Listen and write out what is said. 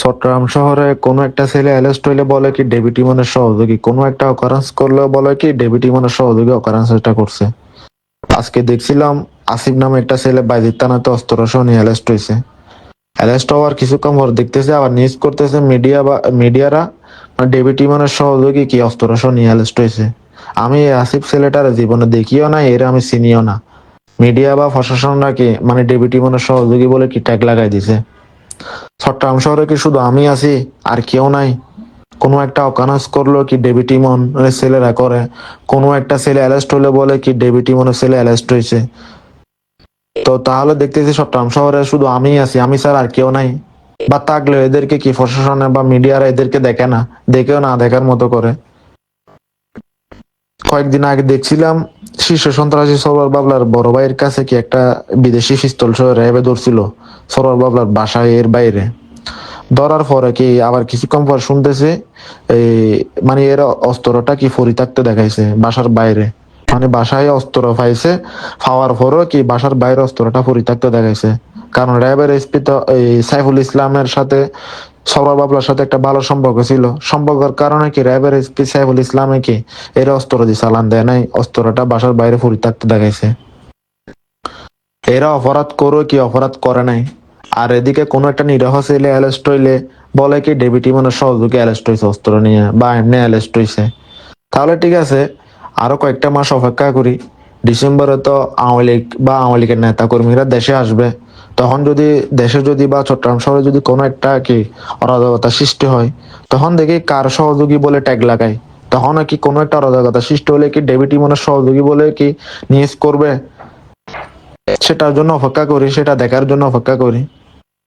চট্টগ্রাম শহরে কোনো একটা ছেলে অ্যারেস্ট হইলে বলে কি ডেভিড ইমনের সহযোগী, কোনো একটা অকারেন্স করলে বলে কি ডেভিড ইমনের সহযোগী অকারেন্সটা করছে। আজকে দেখছিলাম আসিফ নামে একটা ছেলে বাইজিৎ থানাতে অস্ত্র সহ নিয়ে অ্যারেস্ট হয়েছে। অ্যারেস্ট হওয়ার কিছুক্ষণ পর দেখতেছে আবার নিউজ করতেছে মিডিয়ারা ডেভিড ইমনের সহযোগী কি অস্ত্র সহ নিয়ে অ্যারেস্ট হয়েছে। আমি এই আসিফ ছেলেটার জীবনে দেখিও না, এর আমি চিনিও না। মিডিয়া বা প্রশাসনরা কি ডেভিড ইমনের সহযোগী বলে কি ট্যাগ লাগাই দিছে। চট্টগ্রাম শহরে কি শুধু আমি আছি আর কেউ নাই? কোনো একটা অকারেন্স করলো কি ডেভিড ইমন ছেলেরা করে, কোনো একটা ছেলে অ্যারেস্ট হলে বলে কি ডেভিড ইমনের ছেলে অ্যারেস্ট হয়েছে। তো তাহলে দেখতেছি চট্টগ্রাম শহরে শুধু আমি আছি, আমি ছাড়া আর কেউ নাই। বা থাকলেও এদেরকে কি প্রশাসনে বা মিডিয়ারা এদেরকে দেখে না, দেখেও না দেখার মতো করে। কয়েকদিন আগে দেখছিলাম শীর্ষ সন্ত্রাসী সরওয়ার বাবলার বড় ভাইয়ের কাছে কি একটা বিদেশি পিস্তল সহ র্যাবে ধরছিল সরওয়ার বাবলার বাসায় এর বাইরে। ধরার পরে কি আবার কিছুক্ষণ পর শুনতেছে এই এর অস্ত্রটা কি পরিত্যক্ত দেখাইছে বাসার বাইরে। বাসায় অস্ত্র পাইছে, পাওয়ার পরও কি বাসার বাইরে অস্ত্রটা পরিত্যক্ত দেখাইছে। কারণ র্যাবের এসপি তো এই সাইফুল ইসলামের সাথে সরওয়ার বাবলার সাথে একটা ভালো সম্পর্ক ছিল। সম্পর্কের কারণে কি র্যাবের এসপি সাইফুল ইসলামে কি এর অস্ত্র দিয়ে চালান দেয় নাই, অস্ত্রটা বাসার বাইরে পরিত্যক্ত দেখাইছে। এরা অপরাধ করে কি অপরাধ করে নাই। আর এদিকে কোনো একটা নিরীহ ছেলে অ্যারেস্ট হইলে বলে কি ডেভিড ইমনের সহযোগী অ্যারেস্ট হয়েছে অস্ত্র নিয়ে বা এমনি অ্যারেস্ট হয়েছে। তাহলে ঠিক আছে, আরো কয়েকটা মাস অপেক্ষা করি। ডিসেম্বরে তো আওয়ামী লীগের নেতা কর্মীরা দেশে আসবে। তখন যদি দেশে যদি বা চট্টগ্রাম শহরে যদি কোনো একটা কি অরাজকতা সৃষ্টি হয়, তখন দেখি কার সহযোগী বলে ট্যাগ লাগায়। তখন কি কোনো একটা অরাজকতা সৃষ্টি হলে কি ডেভিড ইমনের সহযোগী বলে কি নিউজ করবে। সেটার জন্য অপেক্ষা করি, সেটা দেখার জন্য অপেক্ষা করি।